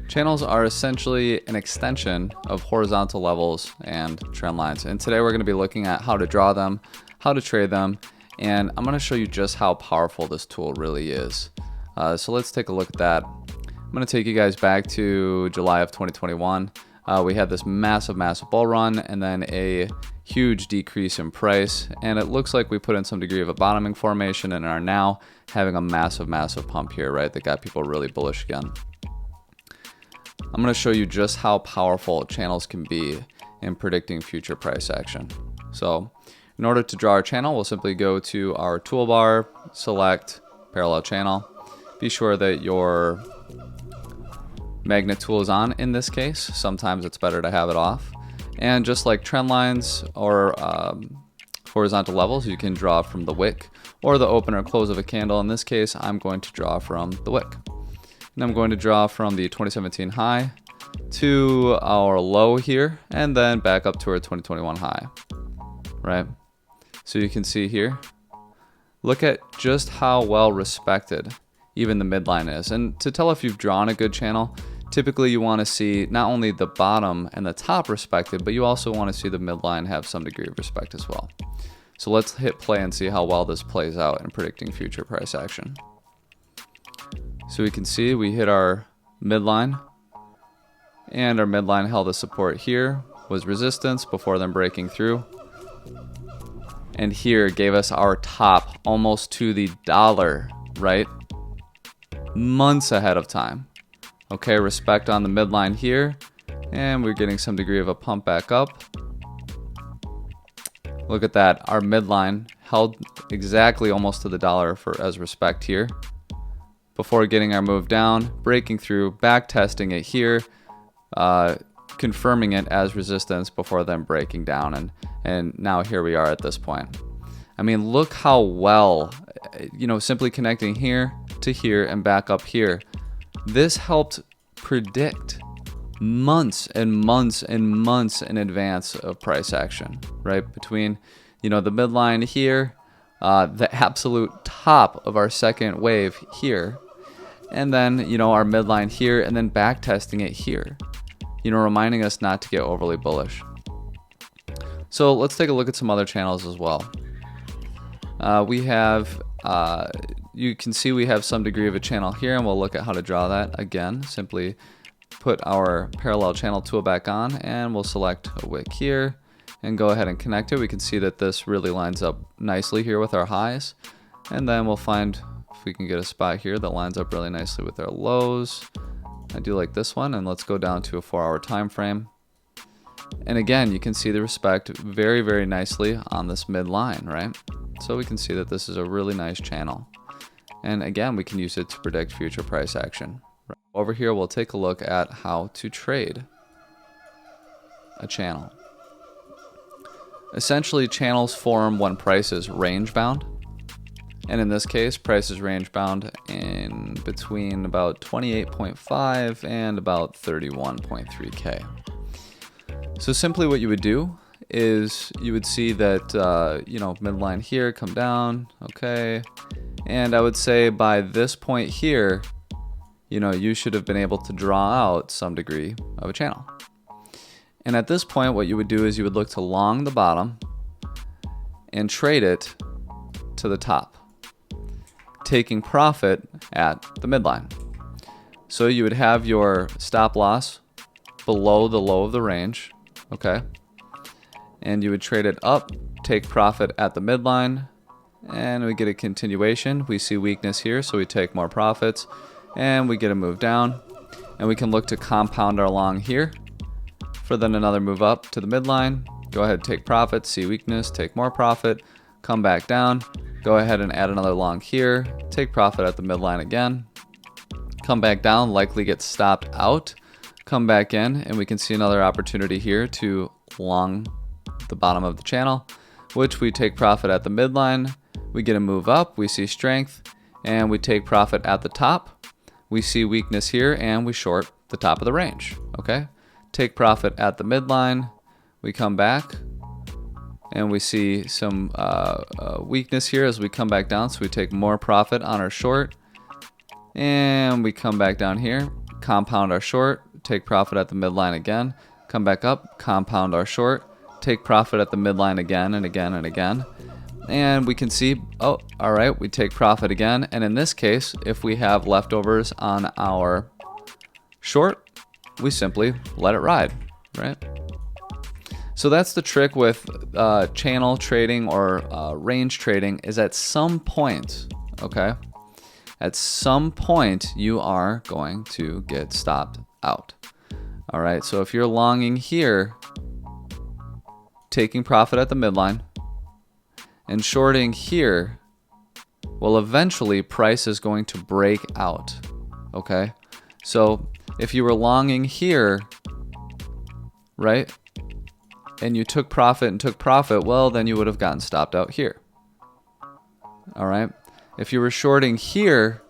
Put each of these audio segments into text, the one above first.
Channels are essentially an extension of horizontal levels and trend lines. And today we're going to be looking at how to draw them, how to trade them, and I'm going to show you just how powerful this tool really is. So let's take a look at that. I'm going to take you guys back to July of 2021. We had this massive bull run and then a huge decrease in price. And it looks like we put in some degree of a bottoming formation and are now having a massive pump here, right? That got people really bullish again. I'm going to show you just how powerful channels can be in predicting future price action. So in order to draw our channel, we'll simply go to our toolbar, select parallel channel. Be sure that your magnet tool is on in this case. Sometimes it's better to have it off. And just like trend lines or horizontal levels, you can draw from the wick or the open or close of a candle. In this case, I'm going to draw from the wick. And I'm going to draw from the 2017 high to our low here, and then back up to our 2021 high, right? So you can see here, look at just how well respected even the midline is. And to tell if you've drawn a good channel, typically you want to see not only the bottom and the top respected, but you also want to see the midline have some degree of respect as well. So let's hit play and see how well this plays out in predicting future price action. So we can see we hit our midline, and our midline held a support here, was resistance before then breaking through. And here gave us our top almost to the dollar, right? Months ahead of time. Okay, respect on the midline here, and we're getting some degree of a pump back up. Look at that, our midline held exactly almost to the dollar as respect here, before getting our move down, breaking through, back testing it here, confirming it as resistance before then breaking down, and now here we are at this point. I mean, look how well, simply connecting here to here and back up here. This helped predict months and months and months in advance of price action, right? Between, the midline here, the absolute top of our second wave here, and then, our midline here, and then back testing it here, reminding us not to get overly bullish. So let's take a look at some other channels as well. We have, you can see we have some degree of a channel here, and we'll look at how to draw that again. Simply put our parallel channel tool back on, and we'll select a wick here and go ahead and connect it. We can see that this really lines up nicely here with our highs, and then we'll find if we can get a spot here that lines up really nicely with our lows. I do like this one, and let's go down to a 4-hour time frame. And again, you can see the respect very nicely on this midline, right? So we can see that this is a really nice channel. And again, we can use it to predict future price action. Over here, we'll take a look at how to trade a channel. Essentially, channels form when price is range bound. And in this case, price is range bound in between about 28.5 and about 31.3K. So simply what you would do is you would see that, midline here come down, okay. And I would say by this point here, you should have been able to draw out some degree of a channel. And at this point, what you would do is you would look to long the bottom and trade it to the top, taking profit at the midline. So you would have your stop loss below the low of the range, okay? And you would trade it up, take profit at the midline, and we get a continuation. We see weakness here, so we take more profits, and we get a move down, and we can look to compound our long here for then another move up to the midline. Go ahead, take profit, see weakness, take more profit, come back down, go ahead and add another long here, take profit at the midline again, come back down, likely get stopped out, come back in, and we can see another opportunity here to long the bottom of the channel, which we take profit at the midline. We get a move up, we see strength, and we take profit at the top. We see weakness here, and we short the top of the range, okay? Take profit at the midline, we come back, and we see some weakness here as we come back down, so we take more profit on our short, and we come back down here, compound our short, take profit at the midline again, come back up, compound our short, take profit at the midline again and again and again, and we can see, oh, all right, we take profit again, and in this case, if we have leftovers on our short, we simply let it ride, right? So that's the trick with channel trading or range trading, is at some point, okay, at some point you are going to get stopped out. All right, so if you're longing here, taking profit at the midline, and shorting here, well, eventually price is going to break out, okay? So if you were longing here, right, and you took profit and took profit, well, then you would have gotten stopped out here. All right. If you were shorting here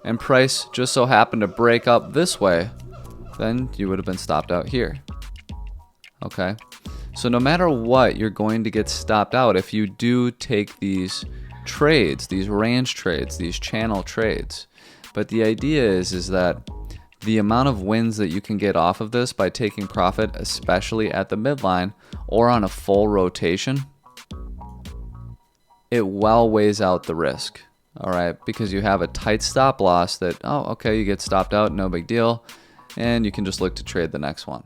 and price just so happened to break up this way, then you would have been stopped out here. Okay. So no matter what, you're going to get stopped out if you do take these trades, these range trades, these channel trades. But the idea is that the amount of wins that you can get off of this by taking profit, especially at the midline or on a full rotation, it well weighs out the risk, all right? Because you have a tight stop loss that, oh, okay, you get stopped out, no big deal, and you can just look to trade the next one.